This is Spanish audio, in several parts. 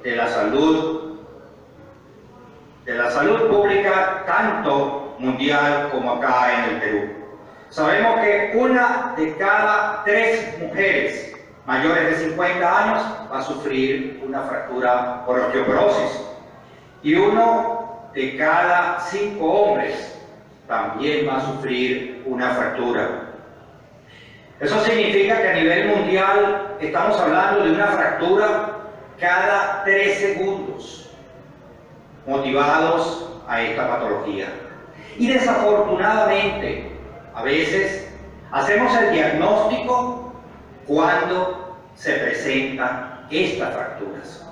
de la salud pública, tanto mundial como acá en el Perú. Sabemos que 1 de cada 3 mujeres mayores de 50 años va a sufrir una fractura por osteoporosis y 1 de cada 5 hombres también va a sufrir una fractura. Eso significa que a nivel mundial estamos hablando de una fractura cada 3 segundos, motivados a esta patología. Y desafortunadamente, a veces hacemos el diagnóstico cuando se presentan estas fracturas.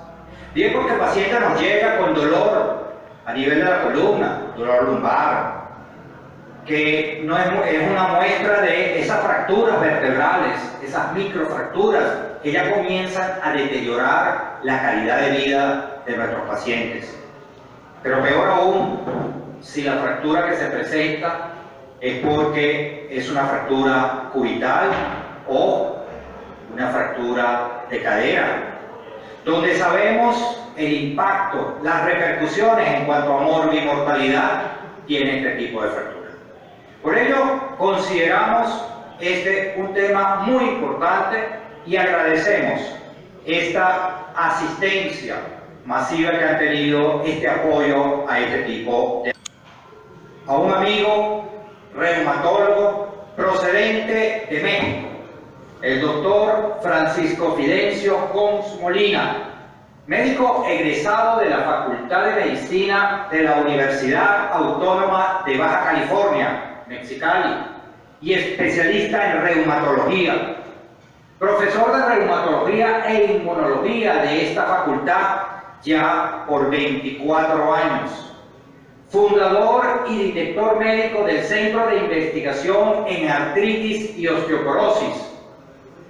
Bien, porque el paciente nos llega con dolor a nivel de la columna, dolor lumbar, que no es una muestra de esas fracturas vertebrales, esas microfracturas que ya comienzan a deteriorar la calidad de vida de nuestros pacientes. Pero peor aún, si la fractura que se presenta es porque es una fractura cubital o una fractura de cadera, donde sabemos el impacto, las repercusiones en cuanto a mortalidad tiene este tipo de fractura. Por ello, consideramos este un tema muy importante y agradecemos esta asistencia masiva que han tenido, este apoyo a este tipo de... A un amigo reumatólogo procedente de México, el doctor Francisco Fidencio Cons Molina, médico egresado de la Facultad de Medicina de la Universidad Autónoma de Baja California, Mexicali, y especialista en reumatología, profesor de reumatología e inmunología de esta facultad ya por 24 años, fundador y director médico del Centro de Investigación en Artritis y Osteoporosis,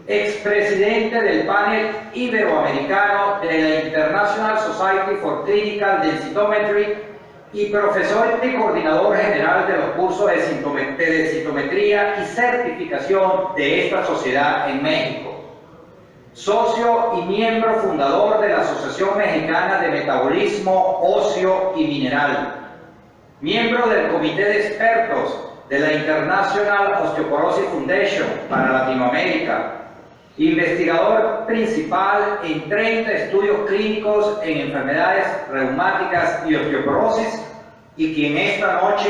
expresidente del panel iberoamericano de la International Society for Clinical Densitometry y profesor y coordinador general de los cursos de densitometría y certificación de esta sociedad en México. Socio y miembro fundador de la Asociación Mexicana de Metabolismo Óseo y Mineral. Miembro del Comité de Expertos de la International Osteoporosis Foundation para Latinoamérica. Investigador principal en 30 estudios clínicos en enfermedades reumáticas y osteoporosis, y quien esta noche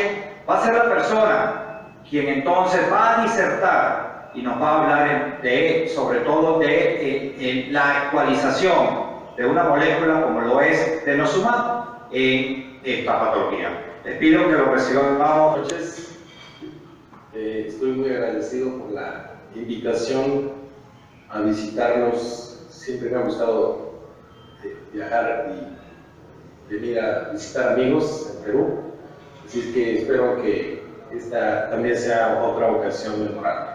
va a ser la persona quien entonces va a disertar y nos va a hablar sobre todo de la actualización de una molécula como lo es denosumab en esta patología. Les pido que lo reciban. Buenas noches. Estoy muy agradecido por la invitación a visitarlos. Siempre me ha gustado viajar y venir a visitar amigos en Perú, así es que espero que esta también sea otra ocasión memorable.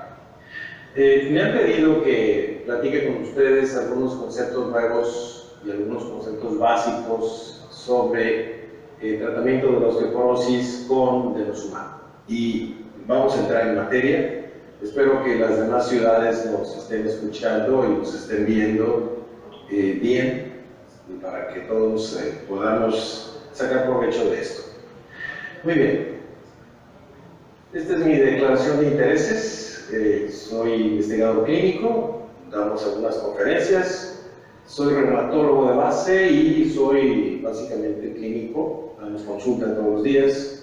Me han pedido que platique con ustedes algunos conceptos nuevos y algunos conceptos básicos sobre el tratamiento de la osteoporosis con denosumab, y vamos a entrar en materia. Espero que las demás ciudades nos estén escuchando y nos estén viendo bien, y para que todos podamos sacar provecho de esto. Muy bien. Esta es mi declaración de intereses. Soy investigador clínico, damos algunas conferencias, soy reumatólogo de base y soy básicamente clínico, damos consulta todos los días.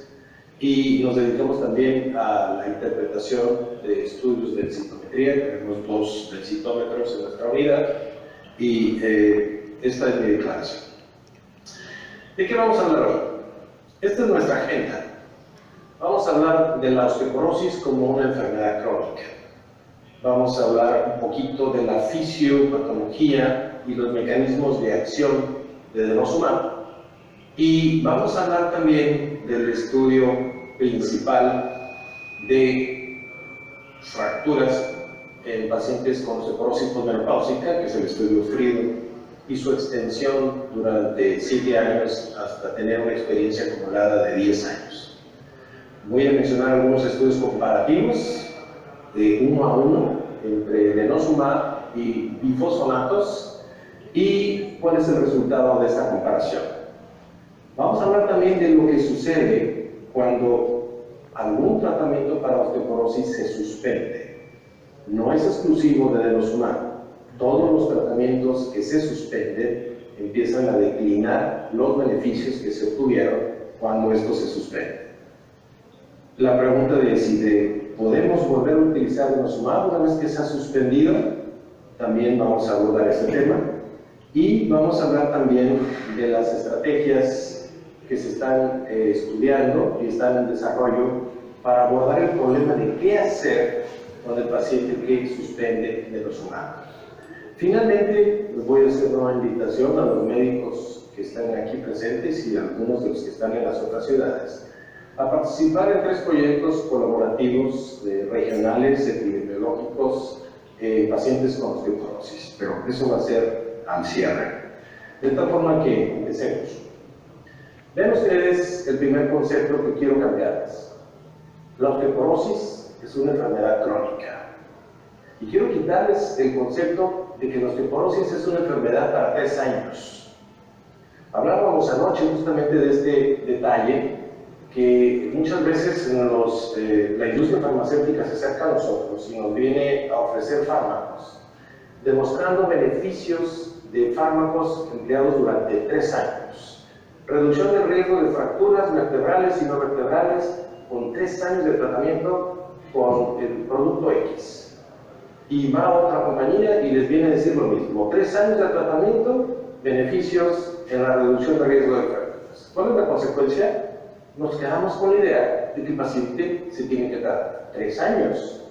Y nos dedicamos también a la interpretación de estudios de densitometría. Tenemos 2 densitómetros en nuestra unidad y esta es mi declaración. ¿De qué vamos a hablar hoy? Esta es nuestra agenda. Vamos a hablar de la osteoporosis como una enfermedad crónica. Vamos a hablar un poquito de la fisiopatología y los mecanismos de acción de denosumab. Y vamos a hablar también del estudio principal de fracturas en pacientes con osteoporosis posmenopáusica, que es el estudio Friedel, y su extensión durante 7 años hasta tener una experiencia acumulada de 10 años. Voy a mencionar algunos estudios comparativos de 1 a 1 entre denosumab y bifosfonatos, y cuál es el resultado de esta comparación. Vamos a hablar también de lo que sucede cuando algún tratamiento para osteoporosis se suspende. No es exclusivo de denosumab. Todos los tratamientos que se suspenden empiezan a declinar los beneficios que se obtuvieron cuando esto se suspende. La pregunta de si podemos volver a utilizar denosumab una vez que se ha suspendido, también vamos a abordar ese tema. Y vamos a hablar también de las estrategias que se están estudiando y están en desarrollo para abordar el problema de qué hacer con el paciente que suspende denosumab. Finalmente, les voy a hacer una invitación a los médicos que están aquí presentes y a algunos de los que están en las otras ciudades a participar en 3 proyectos colaborativos regionales epidemiológicos pacientes con osteoporosis, pero eso va a ser al cierre. De tal forma que empecemos. Vean ustedes el primer concepto que quiero cambiarles. La osteoporosis es una enfermedad crónica. Y quiero quitarles el concepto de que la osteoporosis es una enfermedad para 3 años. Hablábamos anoche justamente de este detalle, que muchas veces la industria farmacéutica se acerca a nosotros y nos viene a ofrecer fármacos, demostrando beneficios de fármacos empleados durante 3 años. Reducción del riesgo de fracturas vertebrales y no vertebrales con 3 años de tratamiento con el producto X. Y va otra compañía y les viene a decir lo mismo. 3 años de tratamiento, beneficios en la reducción de riesgo de fracturas. ¿Cuál es la consecuencia? Nos quedamos con la idea de que el paciente se tiene que dar 3 años.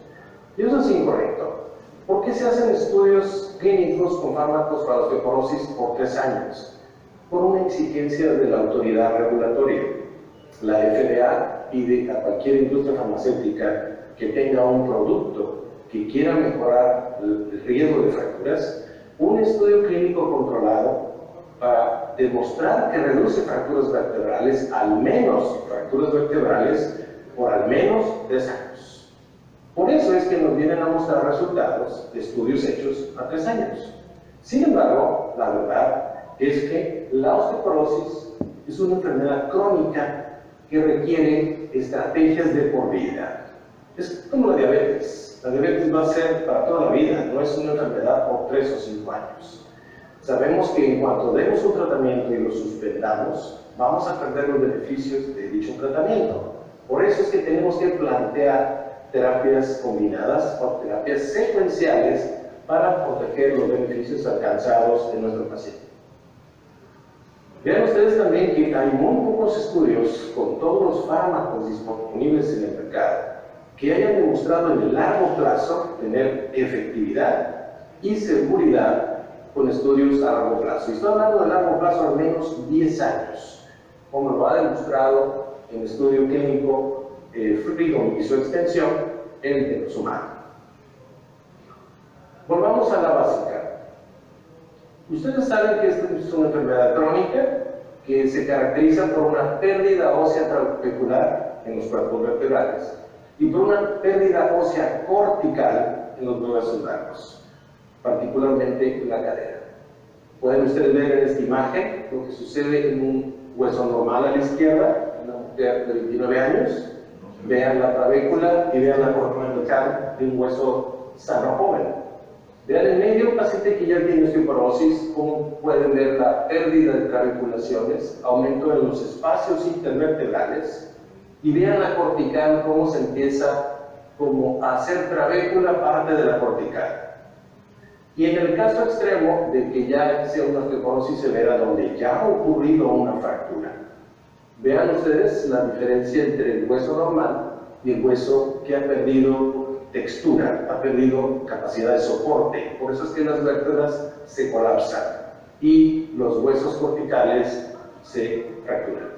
Y eso es incorrecto. ¿Por qué se hacen estudios clínicos con fármacos para osteoporosis por 3 años? Por una exigencia de la autoridad regulatoria. La FDA pide a cualquier industria farmacéutica que tenga un producto que quiera mejorar el riesgo de fracturas, un estudio clínico controlado para demostrar que reduce fracturas vertebrales, al menos fracturas vertebrales, por al menos 3 años. Por eso es que nos vienen a mostrar resultados de estudios hechos a 3 años. Sin embargo, la verdad es que la osteoporosis es una enfermedad crónica que requiere estrategias de por vida. Es como la diabetes. La diabetes va a ser para toda la vida, no es una enfermedad por 3 o 5 años. Sabemos que en cuanto demos un tratamiento y lo suspendamos, vamos a perder los beneficios de dicho tratamiento. Por eso es que tenemos que plantear terapias combinadas o terapias secuenciales para proteger los beneficios alcanzados de nuestro paciente. Vean ustedes también que hay muy pocos estudios con todos los fármacos disponibles en el mercado que hayan demostrado en el largo plazo tener efectividad y seguridad con estudios a largo plazo. Y estoy hablando de largo plazo al menos 10 años, como lo ha demostrado en el estudio clínico Freedom y su extensión, el denosumab. Volvamos a la básica. Ustedes saben que esta es una enfermedad crónica que se caracteriza por una pérdida ósea trabecular en los cuerpos vertebrales y por una pérdida ósea cortical en los huesos largos, particularmente en la cadera. Pueden ustedes ver en esta imagen lo que sucede en un hueso normal a la izquierda, una mujer de 29 años. Vean la trabécula y vean la cortical de un hueso sano joven. Vean en medio un paciente que ya tiene osteoporosis, como pueden ver la pérdida de trabeculaciones, aumento en los espacios intervertebrales. Y vean la cortical, cómo se empieza como a hacer trabécula parte de la cortical. Y en el caso extremo de que ya sea una osteoporosis severa donde ya ha ocurrido una fractura, vean ustedes la diferencia entre el hueso normal y el hueso que ha perdido textura, ha perdido capacidad de soporte. Por eso es que las vértebras se colapsan y los huesos corticales se fracturan.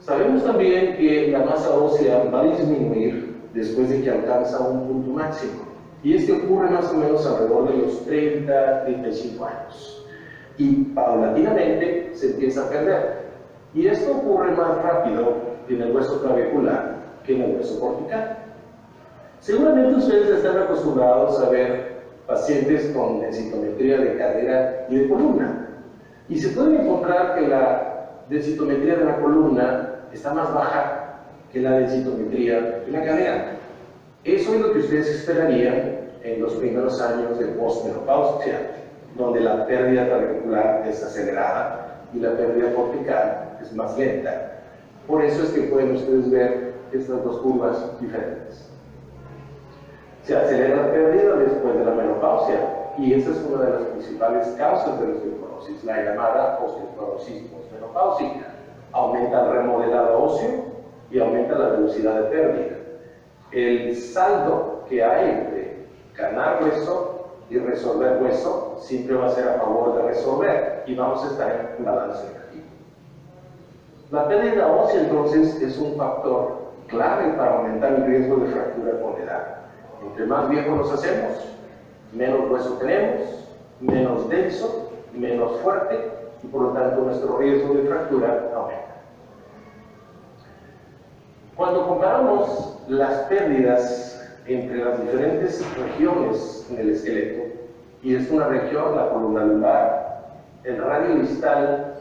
Sabemos también que la masa ósea va a disminuir después de que alcanza un punto máximo. Y este ocurre más o menos alrededor de los 30-35 años. Y paulatinamente se empieza a perder. Y esto ocurre más rápido en el hueso trabecular que en el hueso cortical. Seguramente ustedes están acostumbrados a ver pacientes con densitometría de cadera y de columna. Y se puede encontrar que la densitometría de la columna está más baja que la densitometría de la cadera. Eso es lo que ustedes esperarían en los primeros años de postmenopausia, donde la pérdida trabecular es acelerada y la pérdida cortical es más lenta. Por eso es que pueden ustedes ver estas dos curvas diferentes. Se acelera la pérdida después de la menopausia, y esa es una de las principales causas de la osteoporosis, la llamada osteoporosis postmenopáusica. Aumenta el remodelado óseo y aumenta la velocidad de pérdida. El saldo que hay entre ganar hueso y resolver hueso siempre va a ser a favor de resolver, y vamos a estar en balance negativo. La pérdida ósea entonces es un factor clave para aumentar el riesgo de fractura con la edad. Entre más viejos nos hacemos, menos hueso tenemos, menos denso, menos fuerte, y por lo tanto nuestro riesgo de fractura aumenta. Cuando comparamos las pérdidas entre las diferentes regiones en el esqueleto, y es una región, la columna lumbar, el radio distal,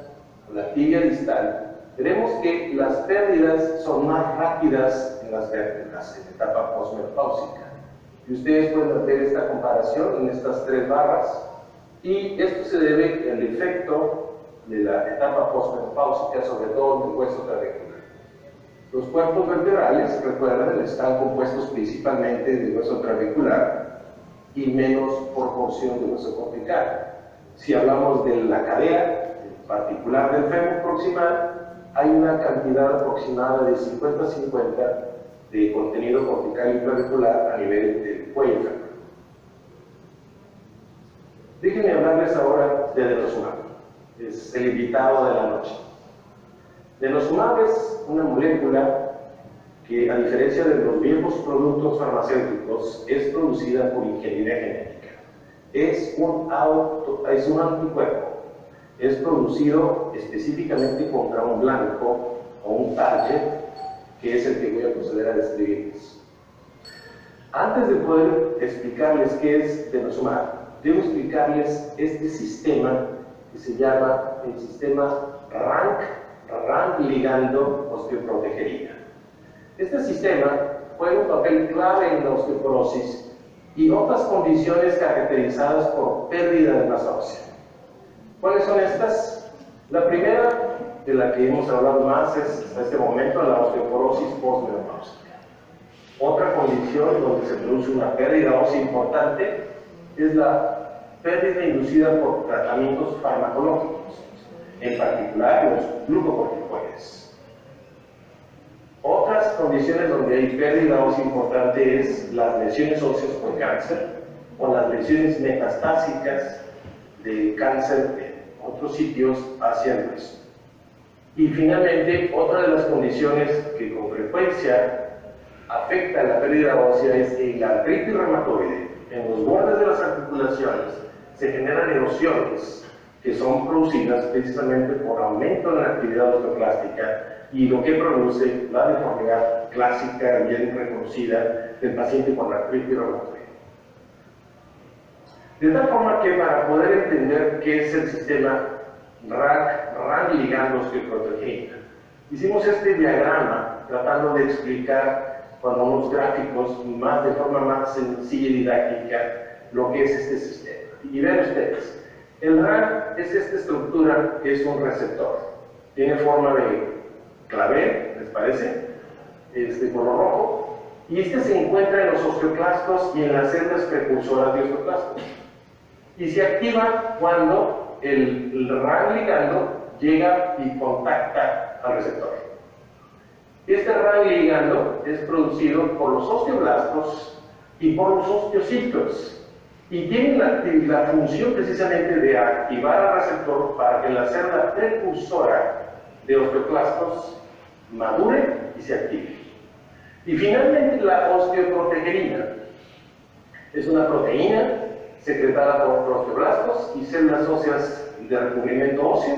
la tibia distal, veremos que las pérdidas son más rápidas en las vértebras en etapa postmenopáusica. Y ustedes pueden ver esta comparación en estas tres barras, y esto se debe al efecto de la etapa postmenopáusica, sobre todo en el hueso trabecular. Los cuerpos vertebrales, recuerden, están compuestos principalmente de hueso trabecular y menos proporción de hueso cortical. Si hablamos de la cadera, en particular del fémur proximal, hay una cantidad aproximada de 50-50 de contenido cortical y clavicular a nivel del cuello fémur. Déjenme hablarles ahora de denosumab, es el invitado de la noche. Denosumab es una molécula que, a diferencia de los viejos productos farmacéuticos, es producida por ingeniería genética. Es un anticuerpo. Es producido específicamente contra un blanco o un target, que es el que voy a proceder a describirles. Antes de poder explicarles qué es denosumab, debo explicarles este sistema que se llama el sistema RANK ligando osteoprotegerina. Este sistema juega un papel clave en la osteoporosis y otras condiciones caracterizadas por pérdida de masa ósea. ¿Cuáles son estas? La primera, de la que hemos hablado más, es hasta este momento la osteoporosis postmenopáusica. Otra condición donde se produce una pérdida ósea importante es la pérdida inducida por tratamientos farmacológicos, en particular los glucocorticoides. Otras condiciones donde hay pérdida ósea importante es las lesiones óseas por cáncer o las lesiones metastásicas de cáncer en otros sitios hacia el hueso. Y finalmente, otra de las condiciones que con frecuencia afecta la pérdida ósea es en la artritis reumatoide. En los bordes de las articulaciones se generan erosiones que son producidas precisamente por aumento en la actividad osteoclástica, y lo que produce la deformidad clásica bien reconocida del paciente con artritis reumatoide. De tal forma que, para poder entender qué es el sistema RANK ligando osteoprotegerina, hicimos este diagrama tratando de explicar con unos gráficos de forma más sencilla y didáctica lo que es este sistema. Y vean ustedes, el RANK es esta estructura que es un receptor. Tiene forma de clavel, ¿les parece? Color rojo. Y este se encuentra en los osteoclastos y en las células precursoras de osteoclastos. Y se activa cuando el RANK ligando llega y contacta al receptor. Este RANK ligando es producido por los osteoblastos y por los osteocitos, y tiene la función precisamente de activar al receptor para que la célula precursora de osteoclastos madure y se active. Y finalmente, la osteoprotegerina es una proteína secretada por osteoblastos y células óseas de recubrimiento óseo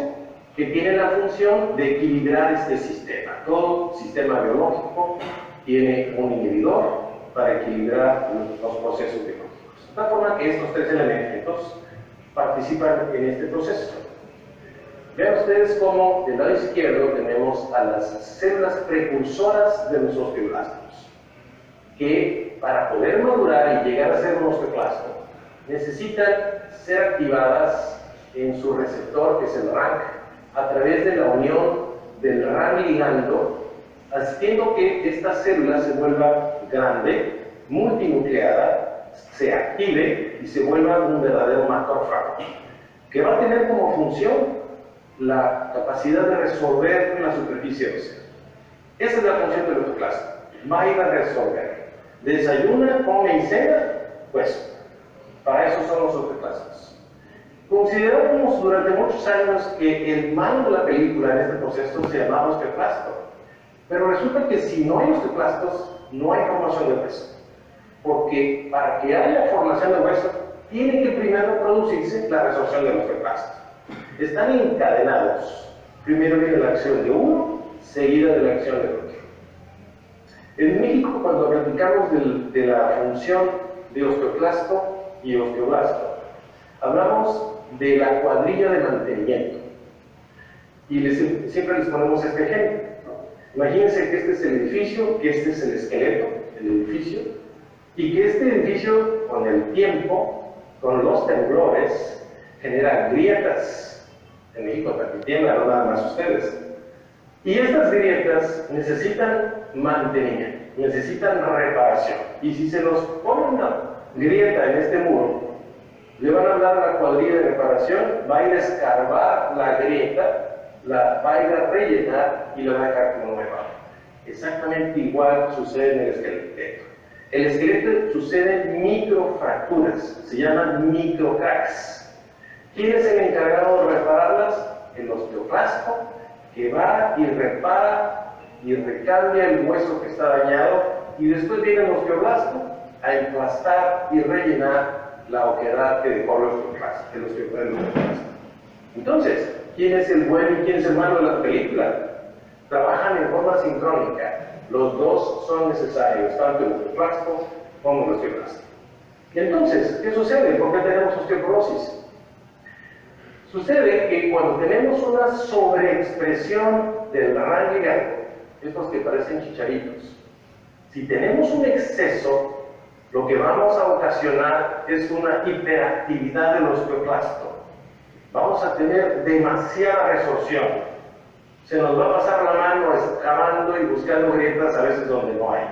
que tiene la función de equilibrar este sistema. Todo sistema biológico tiene un inhibidor para equilibrar los procesos biológicos. De tal forma que estos tres elementos participan en este proceso. Vean ustedes cómo del lado izquierdo tenemos a las células precursoras de los osteoblastos, que para poder madurar y llegar a ser un osteoclasto necesitan ser activadas en su receptor, que es el RANK, a través de la unión del RAN ligando, haciendo que esta célula se vuelva grande, multinucleada, se active y se vuelva un verdadero macrófago, que va a tener como función la capacidad de resolver en la superficie ósea. Esa es la función del osteoclasto. Va a ir a resolver. Desayuna, come y cena, pues para eso son los osteoclastos. Consideramos durante muchos años que el malo de la película en este proceso se llamaba osteoclasto, pero resulta que si no hay osteoclastos, no hay formación de hueso, porque para que haya formación de hueso, tiene que primero producirse la resorción del osteoclasto. Están encadenados. Primero viene la acción de uno, seguida de la acción del otro. En México, cuando platicamos de la función de osteoclasto y osteoblasto, hablamos de la cuadrilla de mantenimiento. Y siempre les ponemos este ejemplo, ¿no? Imagínense que este es el edificio, que este es el esqueleto, el edificio, y que este edificio, con el tiempo, con los temblores, genera grietas. En México también tiembla, no nada más ustedes. Y estas grietas necesitan mantenimiento, necesitan reparación. Y si se nos pone una grieta en este muro, le van a dar la cuadrilla de reparación, va a ir a escarbar la grieta, la va a ir a rellenar y la va a dejar como nueva. Exactamente igual sucede en el esqueleto. El esqueleto sucede en microfracturas, se llaman microcracks. ¿Quién es el encargado de repararlas? El osteoclasto, que va y repara y recambia el hueso que está dañado, y después viene el osteoblasto a emplastar y rellenar la oquedad que dejó el osteoclasto. Entonces, ¿quién es el bueno y quién es el malo de la película? Trabajan en forma sincrónica. Los dos son necesarios, tanto el osteoclasto como el osteoblasto. Y entonces, ¿qué sucede? ¿Por qué tenemos osteoporosis? Sucede que cuando tenemos una sobreexpresión del RAN ligando, estos que parecen chicharitos, si tenemos un exceso, lo que vamos a ocasionar es una hiperactividad del osteoclasto. Vamos a tener demasiada resorción. Se nos va a pasar la mano excavando y buscando grietas a veces donde no hay.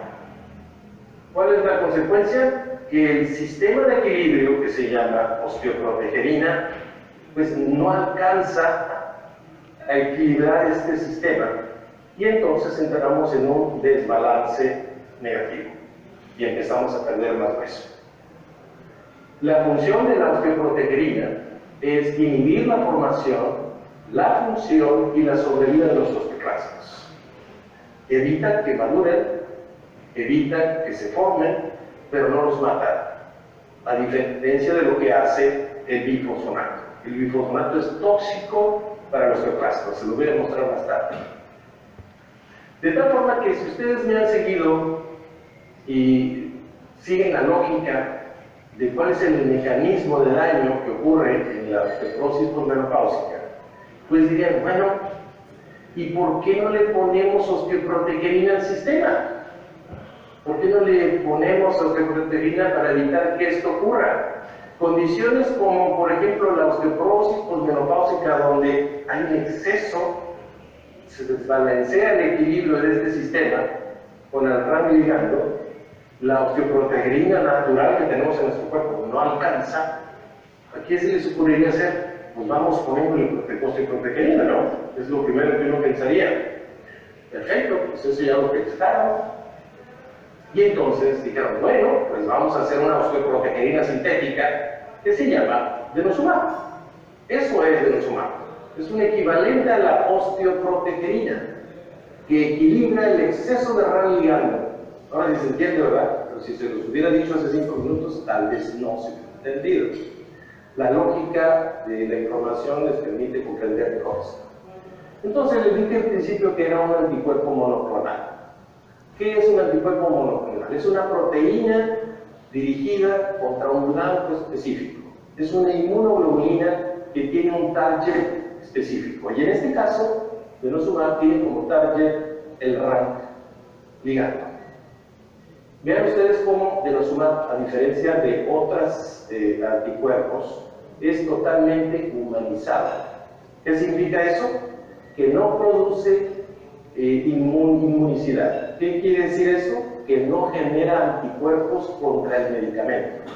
¿Cuál es la consecuencia? Que el sistema de equilibrio, que se llama osteoprotegerina, pues no alcanza a equilibrar este sistema, y entonces entramos en un desbalance negativo y empezamos a perder más hueso. La función de la osteoprotegerina es inhibir la formación, la función y la sobrevida de los osteoclastos. Evita que maduren, evita que se formen, pero no los mata, a diferencia de lo que hace el bifosfonato. El bifosfonato es tóxico para los osteoclastos, se lo voy a mostrar más tarde. De tal forma que si ustedes me han seguido y siguen la lógica de cuál es el mecanismo de daño que ocurre en la osteoporosis posmenopáusica, pues dirían, bueno, ¿y por qué no le ponemos osteoprotegerina al sistema? ¿Por qué no le ponemos osteoprotegerina para evitar que esto ocurra? Condiciones como, por ejemplo, la osteoporosis posmenopáusica, donde hay un exceso, se desbalancea el equilibrio de este sistema con el RAN ligando, la osteoprotegerina natural que tenemos en nuestro cuerpo no alcanza. ¿A qué se les ocurriría hacer? Pues vamos poniendo osteoprotegerina, ¿no? Es lo primero que uno pensaría. Perfecto, pues eso ya lo pensaron. Y entonces dijeron, bueno, pues vamos a hacer una osteoprotegerina sintética que se llama denosumab. Eso es denosumab. Es un equivalente a la osteoprotegerina que equilibra el exceso de RAN ligando. Ahora sí se entiende, ¿verdad? Pero si se los hubiera dicho hace 5 minutos, tal vez no se hubiera entendido. La lógica de la información les permite comprender mejor esto. Entonces les dije al principio que era un anticuerpo monoclonal. ¿Qué es un anticuerpo monoclonal? Es una proteína dirigida contra un blanco específico. Es una inmunoglobulina que tiene un target específico. Y en este caso, denosumab tiene como target el RANK ligando. Vean ustedes cómo denosumab, a diferencia de otros anticuerpos, es totalmente humanizado. ¿Qué significa eso? Que no produce inmunicidad. ¿Qué quiere decir eso? Que no genera anticuerpos contra el medicamento.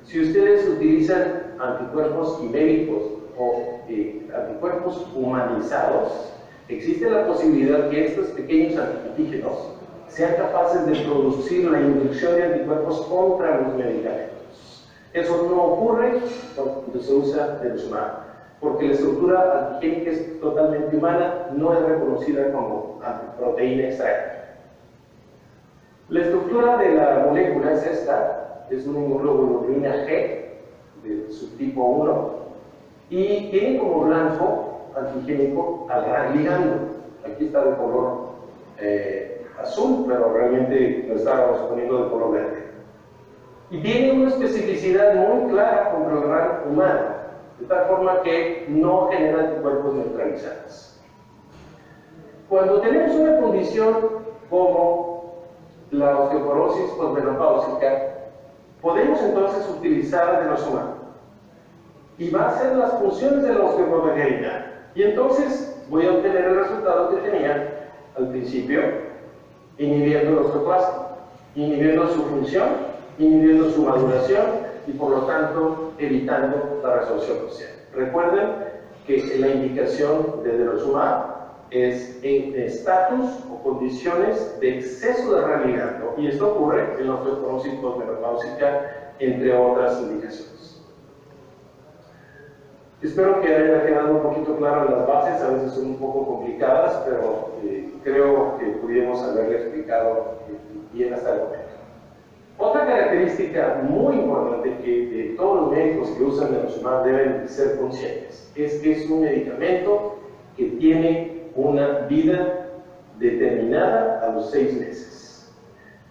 Si ustedes utilizan anticuerpos ibéricos o anticuerpos humanizados, existe la posibilidad que estos pequeños antígenos sean capaces de producir la inducción de anticuerpos contra los medicamentos. Eso no ocurre cuando se usa denosumab, porque la estructura antigénica es totalmente humana, no es reconocida como proteína extraña. La estructura de la molécula es esta, es una inmunoglobulina G del subtipo 1 y tiene como blanco antigénico al RAN ligando. Aquí está de color azul, pero realmente lo estábamos poniendo de color verde. Y tiene una especificidad muy clara contra el RAN humano, de tal forma que no genera anticuerpos neutralizantes. Cuando tenemos una condición como la osteoporosis posmenopáusica, podemos entonces utilizar denosumab y va a hacer las funciones de la osteoproteína, y entonces voy a obtener el resultado que tenía al principio, inhibiendo el osteoclasto, inhibiendo su función, inhibiendo su maduración y por lo tanto evitando la resorción ósea. Recuerden que la indicación de denosumab es en estatus o condiciones de exceso de RAN ligando, y esto ocurre en la osteoporosis posmenopáusica, entre otras indicaciones. Espero que haya quedado un poquito claro las bases, a veces son un poco complicadas, pero creo que pudimos haberle explicado bien hasta el momento. Otra característica muy importante que todos los médicos que usan denosumab deben ser conscientes es que es un medicamento que tiene una vida determinada a los 6 meses.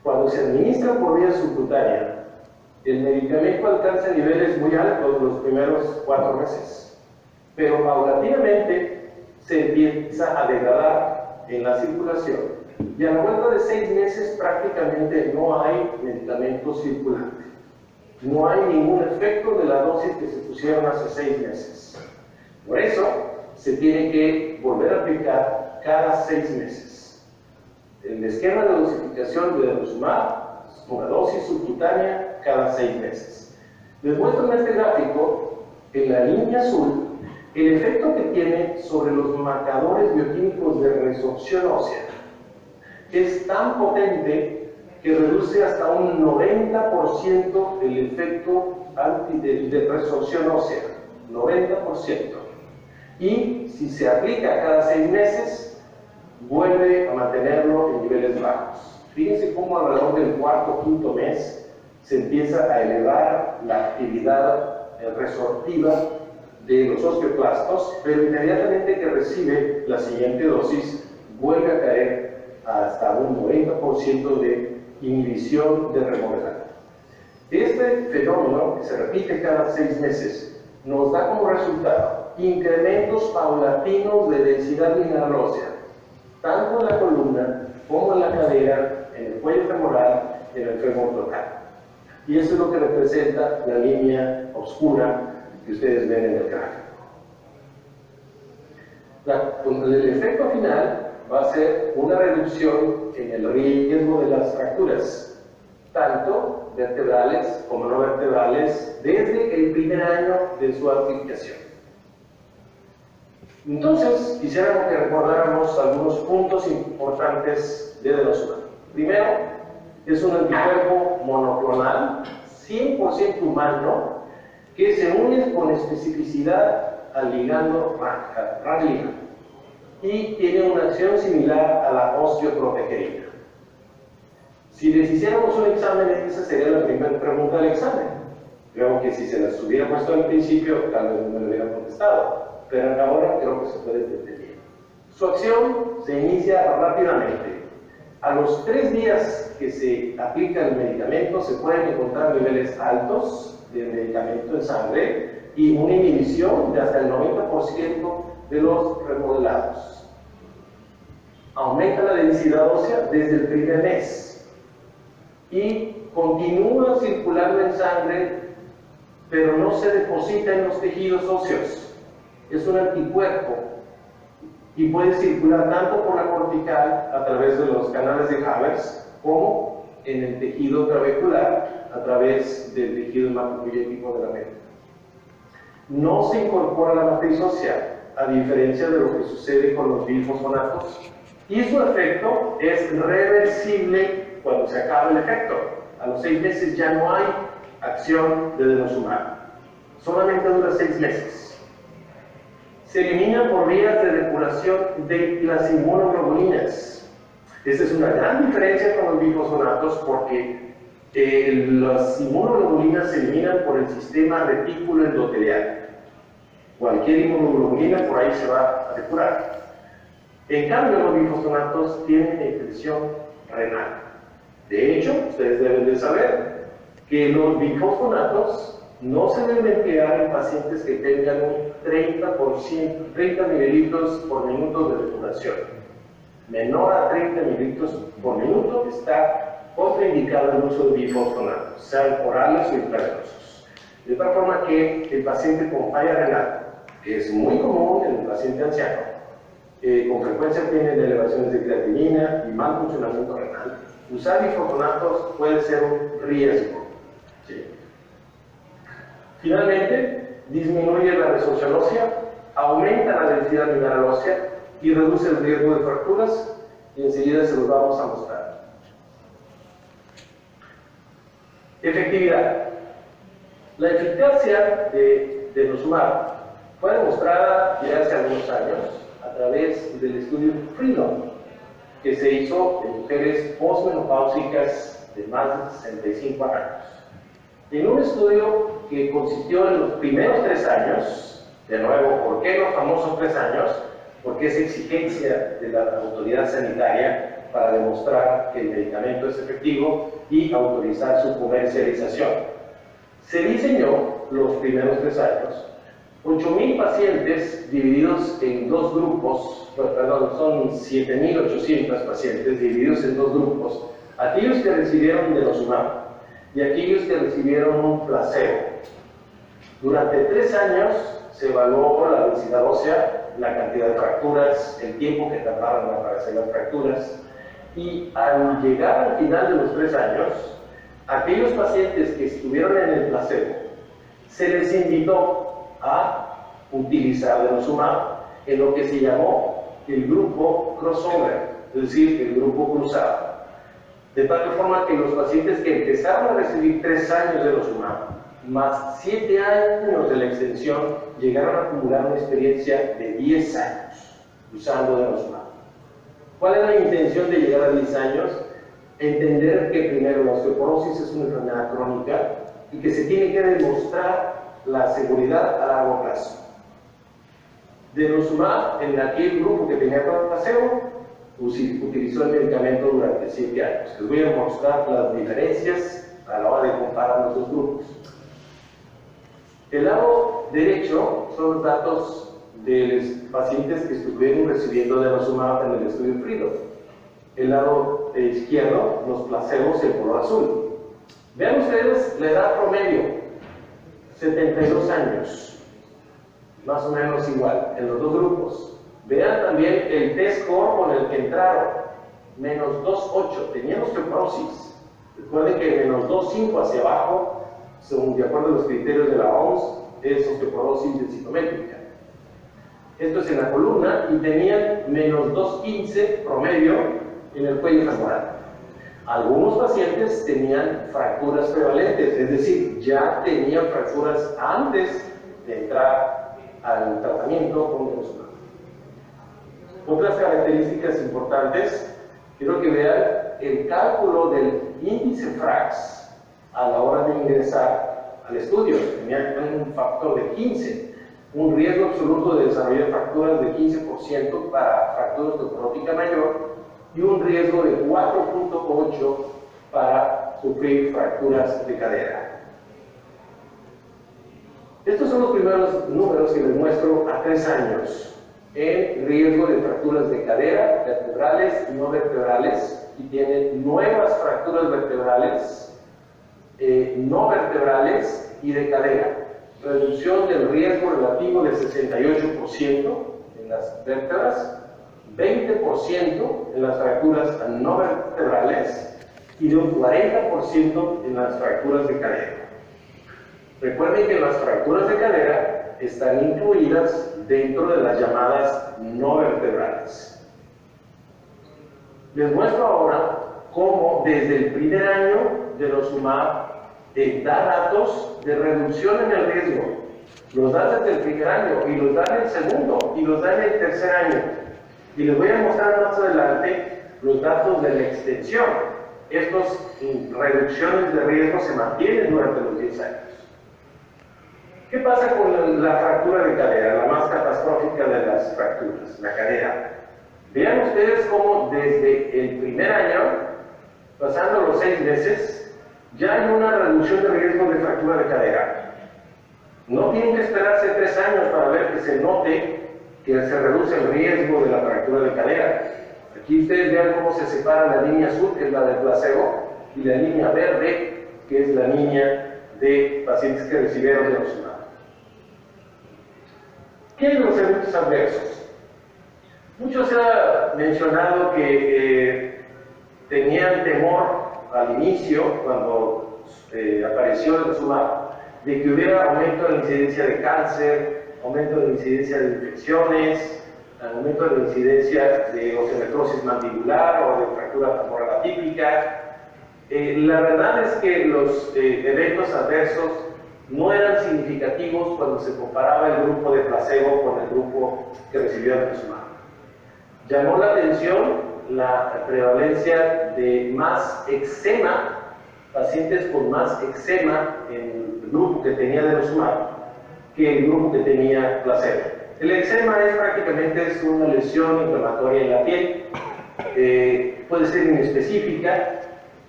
Cuando se administra por vía subcutánea, el medicamento alcanza niveles muy altos los primeros 4 meses, pero paulatinamente se empieza a degradar en la circulación y a la vuelta de 6 meses prácticamente no hay medicamento circulante. No hay ningún efecto de la dosis que se pusieron hace 6 meses. Por eso, se tiene que volver a aplicar cada 6 meses. El esquema de dosificación de denosumab es una dosis subcutánea cada 6 meses. Les muestro en este gráfico, en la línea azul, el efecto que tiene sobre los marcadores bioquímicos de resorción ósea. Es tan potente que reduce hasta un 90% el efecto de resorción ósea. 90%. Y si se aplica cada 6 meses, vuelve a mantenerlo en niveles bajos. Fíjense cómo alrededor del 4º o 5º mes se empieza a elevar la actividad resortiva de los osteoclastos, pero inmediatamente que recibe la siguiente dosis, vuelve a caer hasta un 90% de inhibición de remodelado. Este fenómeno, que se repite cada 6 meses, nos da como resultado incrementos paulatinos de densidad mineral ósea, tanto en la columna como en la cadera, en el cuello femoral, en el fémur total. Y eso es lo que representa la línea oscura que ustedes ven en el gráfico. El efecto final va a ser una reducción en el riesgo de las fracturas, tanto vertebrales como no vertebrales, desde el primer año de su aplicación. Entonces, quisiera que recordáramos algunos puntos importantes de denosumab. Primero, es un anticuerpo monoclonal, 100% humano, que se une con especificidad al ligando RAN ligando y tiene una acción similar a la osteoprotegerina. Si les hiciéramos un examen, esa sería la primera pregunta del examen. Creo que si se las hubiera puesto al principio, tal vez no me lo hubieran contestado, pero ahora creo que se puede entender bien. Su acción se inicia rápidamente. A los 3 días que se aplica el medicamento se pueden encontrar niveles altos de medicamento en sangre y una inhibición de hasta el 90% de los remodelados. Aumenta la densidad ósea desde el primer mes y continúa circulando en sangre, pero no se deposita en los tejidos óseos. Es un anticuerpo y puede circular tanto por la cortical a través de los canales de Havers como en el tejido trabecular a través del tejido hematopoyético de la médula. No se incorpora a la matriz ósea, a diferencia de lo que sucede con los bifosfonatos, y su efecto es reversible cuando se acaba el efecto. A los 6 meses ya no hay acción de denosumab, solamente dura 6 meses. Se elimina por vías de depuración de las inmunoglobulinas. Esta es una gran diferencia con los bifosfonatos porque las inmunoglobulinas se eliminan por el sistema retículo endotelial. Cualquier inmunoglobulina por ahí se va a depurar. En cambio, los bifosfonatos tienen infección renal. De hecho, ustedes deben de saber que los bifosfonatos no se deben emplear en pacientes que tengan un 30 mililitros por minuto de depuración. Menor a 30 mililitros por minuto está contraindicado el uso de bifosfonatos, sean orales o intravenosos. De tal forma que el paciente con falla renal, que es muy común en el paciente anciano, con frecuencia tienen elevaciones de creatinina y mal funcionamiento renal, usar bifosfonatos puede ser un riesgo. ¿Sí? Finalmente, disminuye la resolución ósea, aumenta la densidad mineral ósea y reduce el riesgo de fracturas, y enseguida se los vamos a mostrar. Efectividad. La eficacia de denosumab fue demostrada ya hace algunos años a través del estudio Freedom, que se hizo en mujeres posmenopáusicas de más de 65 años. En un estudio que consistió en los primeros 3 años, de nuevo, ¿por qué los famosos 3 años? Porque es exigencia de la autoridad sanitaria para demostrar que el medicamento es efectivo y autorizar su comercialización. Se diseñó los primeros 3 años 8,000 pacientes divididos en 2 grupos, son 7,800 pacientes divididos en 2 grupos, aquellos que recibieron denosumab y aquellos que recibieron un placebo. Durante 3 años se evaluó la densidad ósea, la cantidad de fracturas, el tiempo que tardaron en aparecer las fracturas, y al llegar al final de los 3 años, aquellos pacientes que estuvieron en el placebo, se les invitó a utilizar denosumab en lo que se llamó el grupo crossover, es decir, el grupo cruzado. De tal forma que los pacientes que empezaron a recibir 3 años de denosumab, más 7 años de la extensión, llegaron a acumular una experiencia de 10 años usando denosumab. ¿Cuál es la intención de llegar a 10 años? Entender que primero la osteoporosis es una enfermedad crónica y que se tiene que demostrar la seguridad a largo plazo. Denosumab, en aquel grupo que tenía placebo, utilizó el medicamento durante 7 años. Les voy a mostrar las diferencias a la hora de comparar los 2 grupos. El lado derecho son los datos de los pacientes que estuvieron recibiendo denosumab en el estudio Freedom. El lado izquierdo, los placebos, el color azul. Vean ustedes la edad promedio, 72 años, más o menos igual, en los 2 grupos. Vean también el T-score con el que entraron, menos 2,8, tenían osteoporosis. Recuerden que menos 2,5 hacia abajo, según de acuerdo a los criterios de la OMS, es osteoporosis densitométrica. Esto es en la columna, y tenían menos 2,15 promedio en el cuello femoral. Algunos pacientes tenían fracturas prevalentes, es decir, ya tenían fracturas antes de entrar al tratamiento con denosumab. Otras características importantes, quiero que vean el cálculo del índice FRAX a la hora de ingresar al estudio. Tenían un factor de 15, un riesgo absoluto de desarrollar fracturas de 15% para fractura osteoporótica mayor y un riesgo de 4.8 para sufrir fracturas de cadera. Estos son los primeros números que les muestro a 3 años en riesgo de fracturas de cadera, vertebrales y no vertebrales, y tienen nuevas fracturas vertebrales, no vertebrales y de cadera. Reducción del riesgo relativo del 68% en las vértebras, 20% en las fracturas no vertebrales y de un 40% en las fracturas de cadera. Recuerden que las fracturas de cadera están incluidas dentro de las llamadas no vertebrales. Les muestro ahora cómo desde el primer año de denosumab da datos de reducción en el riesgo. Los da desde el primer año y los da en el segundo y los da en el tercer año. Y les voy a mostrar más adelante los datos de la extensión. Estas reducciones de riesgo se mantienen durante los 10 años. ¿Qué pasa con la fractura de cadera, la más catastrófica de las fracturas, la cadera? Vean ustedes cómo desde el primer año, pasando los 6 meses, ya hay una reducción de riesgo de fractura de cadera. No tienen que esperarse 3 años para ver que se note que se reduce el riesgo de la fractura de cadera. Aquí ustedes vean cómo se separa la línea azul, que es la del placebo, y la línea verde, que es la línea de pacientes que recibieron denosumab. ¿Qué hay de los eventos adversos? Muchos se ha mencionado que tenían temor al inicio, cuando apareció denosumab, de que hubiera aumento de la incidencia de cáncer, aumento de la incidencia de infecciones, aumento de la incidencia de osteonecrosis mandibular o de fractura temporal atípica. La verdad es que los eventos adversos no eran significativos cuando se comparaba el grupo de placebo con el grupo que recibió denosumab. Llamó la atención la prevalencia de más eczema, pacientes con más eczema en el grupo que tenía denosumab que el grupo que tenía placebo. El eczema es prácticamente una lesión inflamatoria en la piel, puede ser inespecífica,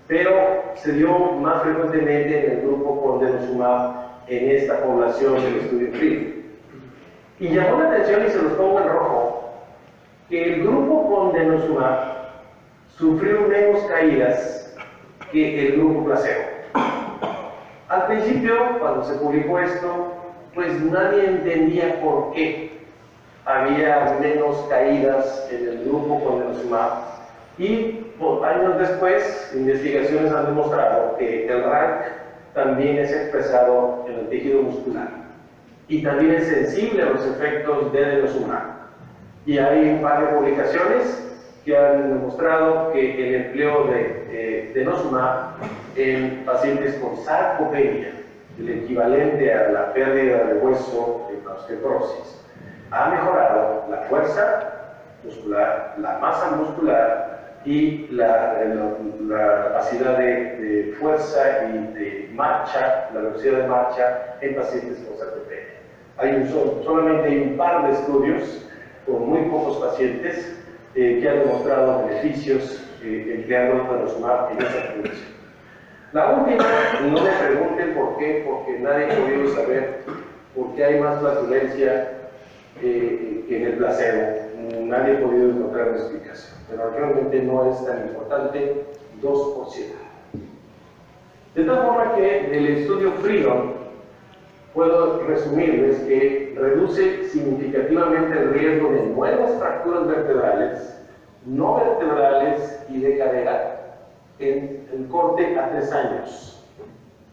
pero se dio más frecuentemente en el grupo con denosumab en esta población del estudio FREEDOM. Y llamó la atención, y se los pongo en rojo, que el grupo con denosumab sufrió menos caídas que el grupo placebo. Al principio, cuando se publicó esto, pues nadie entendía por qué había menos caídas en el grupo con denosumab, y años después investigaciones han demostrado que el RANK también es expresado en el tejido muscular y también es sensible a los efectos de denosumab. Y hay un par de publicaciones que han demostrado que el empleo de denosumab en pacientes con sarcopenia, el equivalente a la pérdida de hueso en la osteoporosis, ha mejorado la fuerza muscular, la masa muscular y la capacidad de fuerza y de marcha, la velocidad de marcha en pacientes con sarcopenia. Solamente hay un par de estudios con muy pocos pacientes que han demostrado beneficios empleando denosumab en esa población. La última, no me pregunten por qué, porque nadie ha podido saber por qué hay más flatulencia que en el placebo. Nadie ha podido encontrar una explicación, pero realmente no es tan importante, 2%. De tal forma que el estudio FREEDOM puedo resumirles que reduce significativamente el riesgo de nuevas fracturas vertebrales, no vertebrales y de cadera en el corte a 3 años.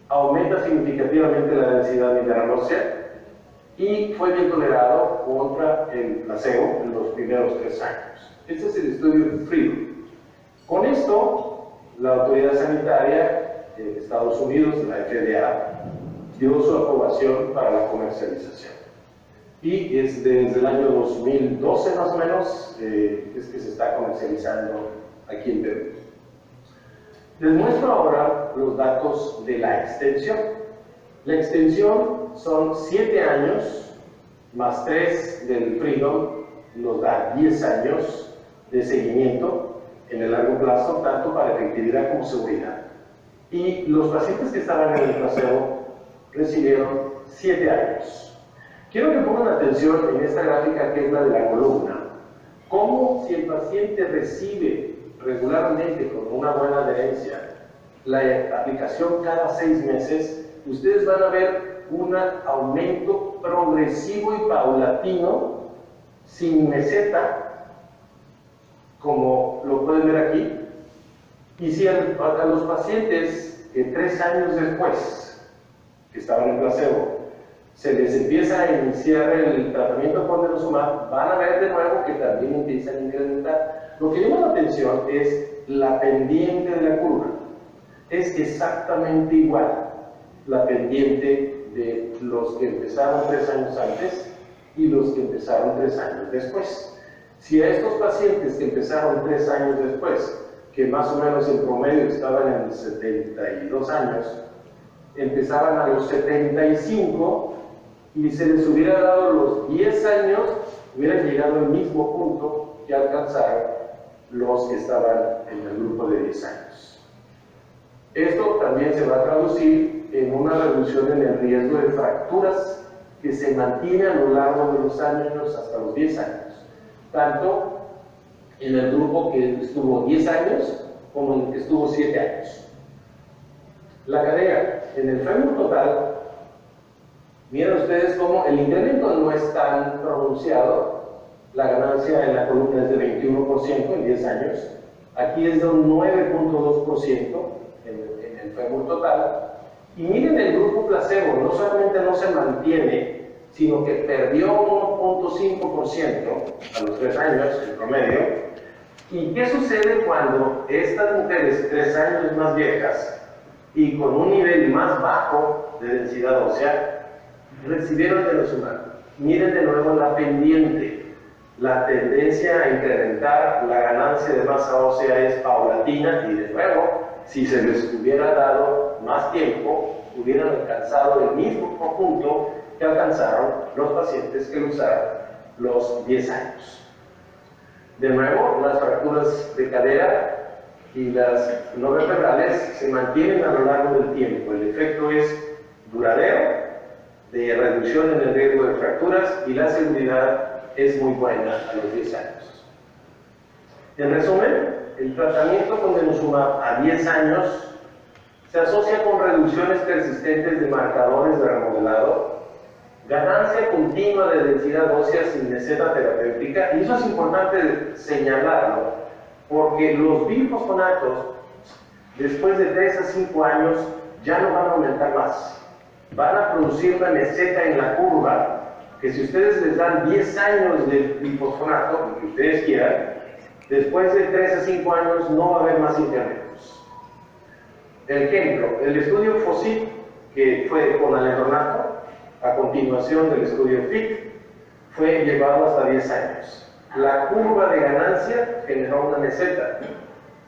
Aumenta significativamente la densidad mineral ósea y fue bien tolerado contra el placebo en los primeros 3 años. Este es el estudio FREEDOM. Con esto, la autoridad sanitaria de Estados Unidos, la FDA, dio su aprobación para la comercialización. Y es desde el año 2012 más o menos es que se está comercializando aquí en Perú. Les muestro ahora los datos de la extensión. La extensión son 7 años más 3 del FREEDOM, nos da 10 años de seguimiento en el largo plazo, tanto para efectividad como seguridad. Y los pacientes que estaban en el placebo recibieron 7 años. Quiero que pongan atención en esta gráfica que es la de la columna, cómo si el paciente recibe regularmente con una buena adherencia la aplicación cada 6 meses, ustedes van a ver un aumento progresivo y paulatino, sin meseta, como lo pueden ver aquí. Y si a los pacientes que 3 años después, que estaban en placebo, se les empieza a iniciar el tratamiento con denosumab, van a ver de nuevo que también empiezan a incrementar. Lo que llama la atención es la pendiente de la curva. Es exactamente igual la pendiente de los que empezaron 3 años antes y los que empezaron 3 años después. Si a estos pacientes que empezaron 3 años después, que más o menos en promedio estaban en 72 años, empezaban a los 75 y se les hubiera dado los 10 años, hubieran llegado al mismo punto que alcanzaron los que estaban en el grupo de 10 años. Esto también se va a traducir en una reducción en el riesgo de fracturas que se mantiene a lo largo de los años hasta los 10 años, tanto en el grupo que estuvo 10 años como en el que estuvo 7 años. La cadera, en el fémur total, miren ustedes cómo el incremento no es tan pronunciado. La ganancia en la columna es de 21% en 10 años. Aquí es de un 9.2% en el fémur total. Y miren el grupo placebo, no solamente no se mantiene, sino que perdió 1.5% a los 3 años en promedio. ¿Y qué sucede cuando estas mujeres 3 años más viejas y con un nivel más bajo de densidad ósea recibieron denosumab? Miren de nuevo la pendiente. La tendencia a incrementar la ganancia de masa ósea es paulatina y de nuevo, si se les hubiera dado más tiempo, hubieran alcanzado el mismo punto que alcanzaron los pacientes que lo usaron los 10 años. De nuevo, las fracturas de cadera y las no vertebrales se mantienen a lo largo del tiempo. El efecto es duradero, de reducción en el riesgo de fracturas, y la seguridad es muy buena a los 10 años. En resumen, el tratamiento con denosumab a 10 años se asocia con reducciones persistentes de marcadores de remodelado, ganancia continua de densidad ósea sin meseta terapéutica, y eso es importante señalarlo, porque los bifosfonatos, después de 3 a 5 años, ya no van a aumentar más. Van a producir una meseta en la curva, que si ustedes les dan 10 años de bifosfonato, lo que ustedes quieran, después de 3 a 5 años no va a haber más incrementos. Ejemplo, el estudio FOSIT, que fue con alendronato, a continuación del estudio FIT, fue llevado hasta 10 años. La curva de ganancia generó una meseta,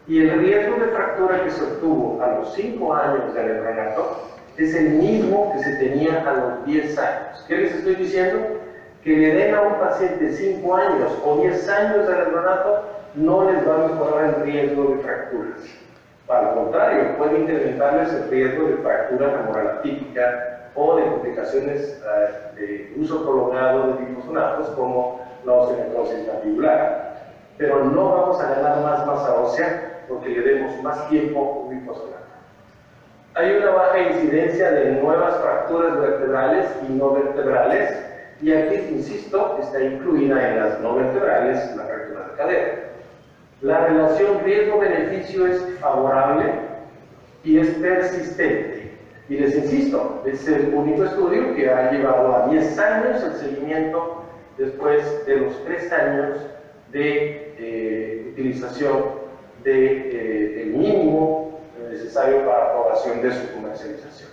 y el riesgo de fractura que se obtuvo a los 5 años de alendronato es el mismo que se tenía a los 10 años. ¿Qué les estoy diciendo? Que le den a un paciente 5 años o 10 años de alendronato no les va a mejorar el riesgo de fracturas. Al contrario, puede incrementarles el riesgo de fractura femoral atípica o de complicaciones de uso prolongado de bifosfonatos como la osteonecrosis mandibular. Pero no vamos a ganar más masa ósea porque le demos más tiempo un bifosfonato. Hay una baja incidencia de nuevas fracturas vertebrales y no vertebrales, y aquí, insisto, está incluida en las no vertebrales la fractura de cadera. La relación riesgo-beneficio es favorable y es persistente. Y les insisto, es el único estudio que ha llevado a 10 años el seguimiento después de los 3 años de utilización del mínimo necesario para aprobación de su comercialización.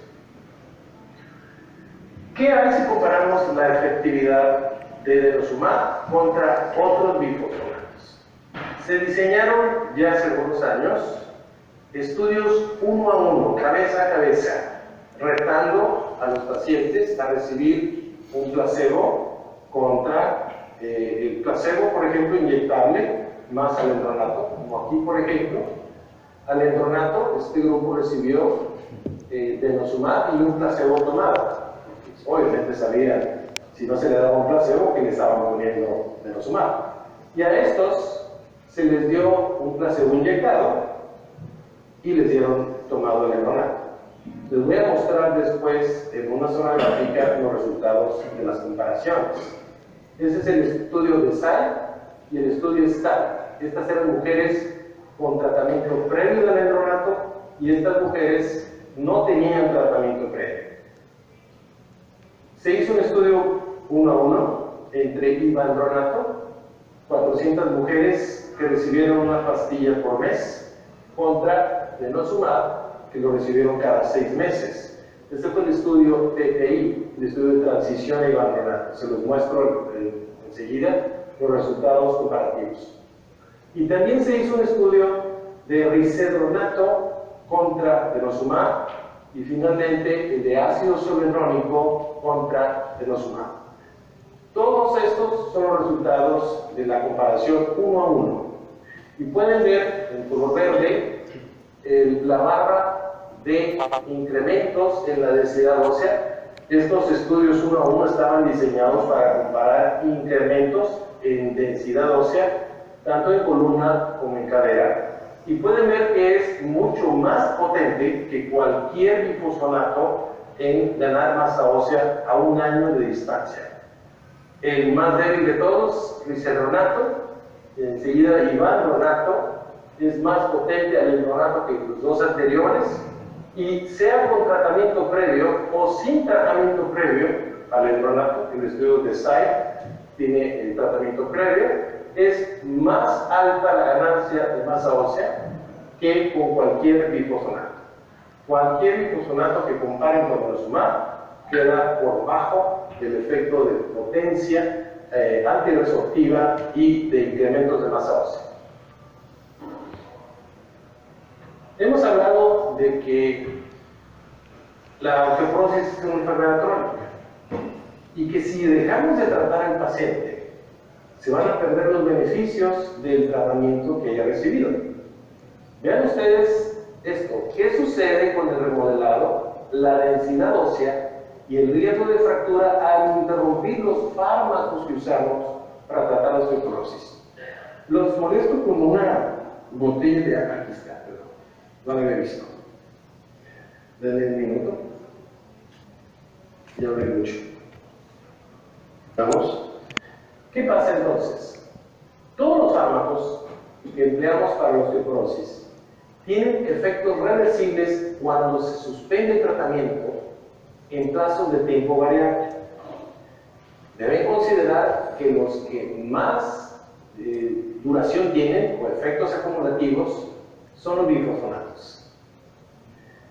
¿Qué hay si comparamos la efectividad de denosumab contra otros bifosfonatos? Se diseñaron ya hace algunos años estudios 1 a 1, cabeza a cabeza, retando a los pacientes a recibir un placebo contra el placebo, por ejemplo, inyectable, más alendronato, como aquí por ejemplo. Alendronato, este grupo recibió denosumab y un placebo tomado. Obviamente sabían, si no se le daba un placebo, que le estaban poniendo denosumab. Y a estos se les dio un placebo inyectado y les dieron tomado alendronato. Les voy a mostrar después en una zona gráfica los resultados de las comparaciones. Ese es el estudio de SAI y el estudio STAT. Estas eran mujeres con tratamiento previo de alendronato y estas mujeres no tenían tratamiento previo. Se hizo un estudio 1 a 1 entre ivandronato, 400 mujeres que recibieron una pastilla por mes, contra denosumab, que lo recibieron cada 6 meses. Este fue el estudio TTI, el estudio de transición a ivandronato. Se los muestro enseguida los resultados comparativos. Y también se hizo un estudio de risedronato contra denosumab y finalmente el de ácido zoledrónico contra denosumab. Todos estos son los resultados de la comparación 1 a 1. Y pueden ver en color verde la barra de incrementos en la densidad ósea. Estos estudios 1 a 1 estaban diseñados para comparar incrementos en densidad ósea, tanto en columna como en cadera. Y pueden ver que es mucho más potente que cualquier bifosfonato en ganar masa ósea a 1 año de distancia. El más débil de todos, risedronato, enseguida ivandronato, es más potente alendronato que los dos anteriores, y sea con tratamiento previo o sin tratamiento previo, alendronato, el estudio de SAI tiene el tratamiento previo, es más alta la ganancia de masa ósea que con cualquier bifosfonato. Cualquier bifosfonato que comparen con denosumab queda por bajo del efecto de potencia antirresortiva y de incrementos de masa ósea. Hemos hablado de que la osteoporosis es una enfermedad crónica y que si dejamos de tratar al paciente se van a perder los beneficios del tratamiento que haya recibido. Vean ustedes esto. ¿Qué sucede con el remodelado, la densidad ósea y el riesgo de fractura al interrumpir los fármacos que usamos para tratar la osteoporosis? Los molesto con una botella de agua. Aquí está, pero no lo había visto. Denle un minuto. Ya hablé mucho. ¿Vamos? ¿Qué pasa entonces? Todos los fármacos que empleamos para la osteoporosis tienen efectos reversibles cuando se suspende el tratamiento en plazos de tiempo variable. Deben considerar que los que más duración tienen o efectos acumulativos son los bifosfonatos.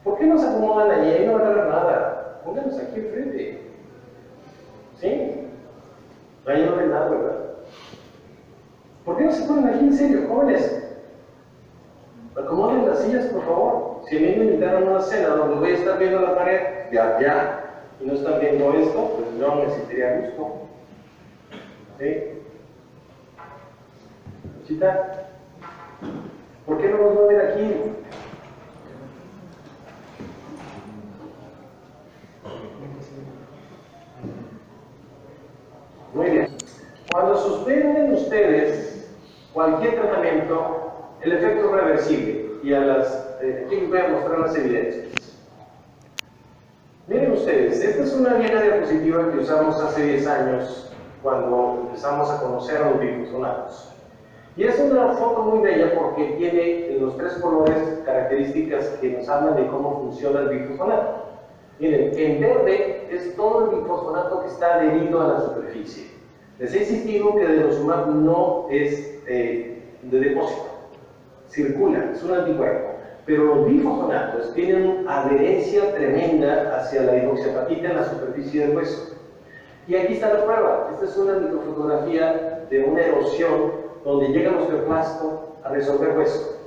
¿Por qué nos acomodan allí? Ahí no van a ver nada. Pónganos aquí enfrente. ¿Sí? Ahí no ven nada, ¿verdad? ¿Por qué no se ponen aquí en serio, jóvenes? Acomoden las sillas, por favor. Si a mí me invitaron a una cena donde voy a estar viendo la pared de allá y no están viendo esto, pues yo me sentiría gusto. ¿Sí? Chita, ¿por qué no nos mueven aquí? Muy bien. Cuando suspenden ustedes cualquier tratamiento, el efecto es reversible. Y aquí les voy a mostrar las evidencias. Miren ustedes, esta es una vieja diapositiva que usamos hace 10 años cuando empezamos a conocer a los bifosfonatos. Y es una foto muy bella porque tiene en los 3 colores características que nos hablan de cómo funciona el bifosfonato. Miren, en verde es todo el bifosfonato que está adherido a la superficie. Les he insistido que denosumab no es de depósito, circula, es un anticuerpo. Pero los bifosfonatos tienen una adherencia tremenda hacia la hidroxiapatita en la superficie del hueso. Y aquí está la prueba. Esta es una microfotografía de una erosión donde llega el osteoclasto a resolver hueso.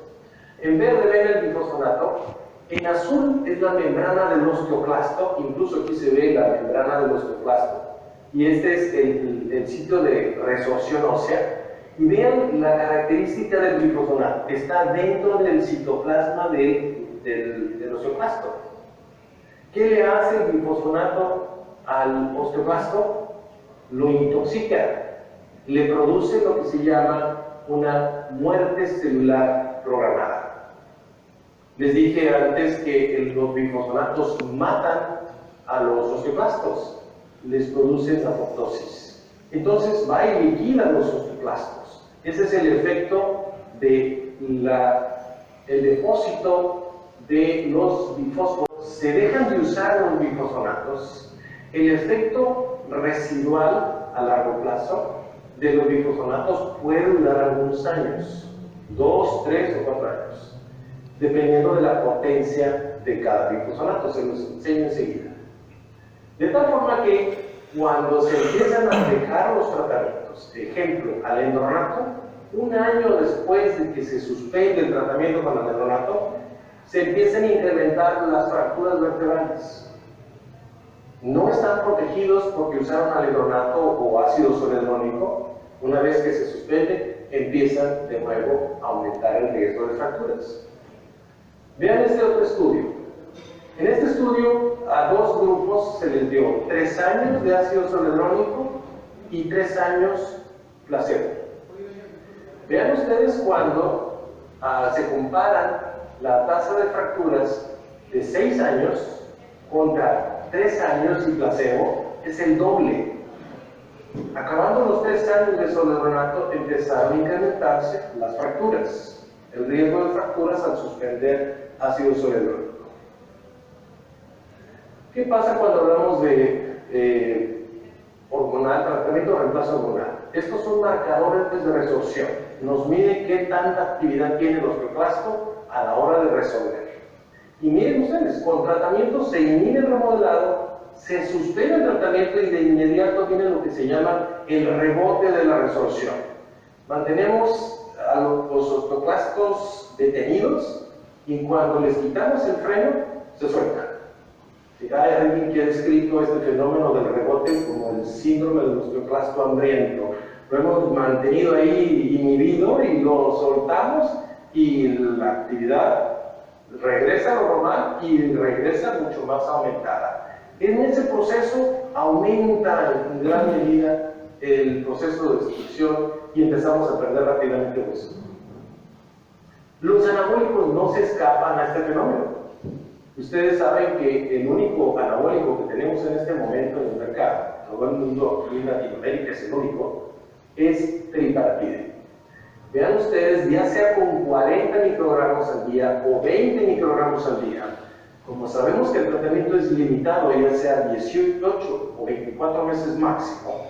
En verde ven el bifosfonato. En azul es la membrana del osteoclasto, incluso aquí se ve la membrana del osteoclasto. Y este es el sitio de resorción ósea. Y vean la característica del glifosinato, que está dentro del citoplasma del osteoclasto. ¿Qué le hace el glifosinato al osteoclasto? Lo intoxica, le produce lo que se llama una muerte celular programada. Les dije antes que los glifosinatos matan a los osteoclastos, les producen apoptosis. Entonces va y liquida los osteoclastos. Ese es el efecto de el depósito de los bifosforos. Se dejan de usar los glifosinatos. El efecto residual a largo plazo de los glifosinatos puede durar algunos años, 2, 3 o 4 años, dependiendo de la potencia de cada glifosinato. Se los enseño enseguida. De tal forma que cuando se empiezan a dejar los tratamientos, ejemplo, alendronato, un año después de que se suspende el tratamiento con alendronato, se empiezan a incrementar las fracturas vertebrales. No están protegidos porque usaron alendronato o ácido zoledrónico. Una vez que se suspende, empiezan de nuevo a aumentar el riesgo de fracturas. Vean este otro estudio. En este estudio a 2 grupos se les dio 3 años de ácido zoledrónico y 3 años placebo. Vean ustedes cuando se comparan la tasa de fracturas de 6 años contra 3 años y placebo, es el doble. Acabando los 3 años de zoledronato, empezaron a incrementarse las fracturas, el riesgo de fracturas al suspender ácido zoledrónico. ¿Qué pasa cuando hablamos de hormonal, tratamiento de reemplazo hormonal? Estos son marcadores de resorción. Nos mide qué tanta actividad tiene el osteoclasto a la hora de resolver. Y miren ustedes, con tratamiento se inhibe el remodelado, se suspende el tratamiento y de inmediato viene lo que se llama el rebote de la resorción. Mantenemos a los osteoclastos detenidos y cuando les quitamos el freno, se sueltan. Si hay alguien que ha descrito este fenómeno del rebote como el síndrome del osteoclasto hambriento, lo hemos mantenido ahí inhibido y lo soltamos y la actividad regresa a lo normal y regresa mucho más aumentada. En ese proceso aumenta en gran medida el proceso de destrucción y empezamos a perder rápidamente hueso. Los anabólicos no se escapan a este fenómeno. Ustedes saben que el único anabólico que tenemos en este momento en el mercado, todo el mundo aquí en Latinoamérica es el único, es teriparatide. Vean ustedes, ya sea con 40 microgramos al día o 20 microgramos al día, como sabemos que el tratamiento es limitado, ya sea 18 o 24 meses máximo,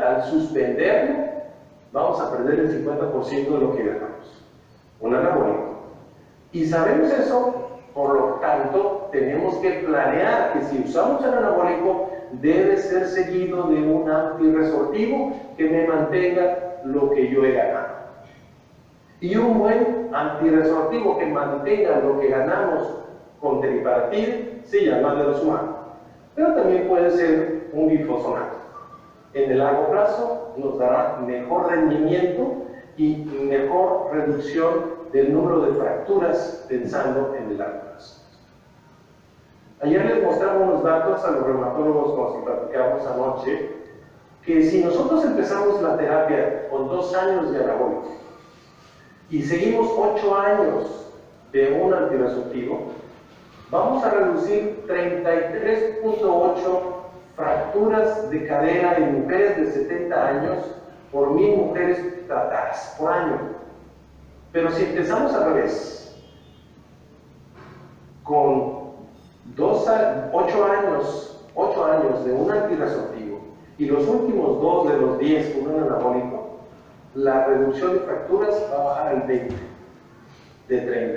al suspenderlo, vamos a perder el 50% de lo que ganamos. Un anabólico. Y sabemos eso, por lo tanto, tenemos que planear que si usamos el anabólico, debe ser seguido de un antirresortivo que me mantenga lo que yo he ganado. Y un buen antirresortivo que mantenga lo que ganamos con teriparatide se llama denosumab, pero también puede ser un glifosinato. En el largo plazo nos dará mejor rendimiento y mejor reducción del número de fracturas pensando en el largo plazo. Ayer les mostramos unos datos a los reumatólogos con los que platicamos anoche, que si nosotros empezamos la terapia con 2 años de anabólico y seguimos 8 años de un antirresortivo, vamos a reducir 33.8 fracturas de cadera en mujeres de 70 años por 1000 mujeres tratadas por año. Pero si empezamos al revés, con 8 años de un antirresortivo y los últimos 2 de los 10 con un anabólico, la reducción de fracturas va a bajar al 20, de 30.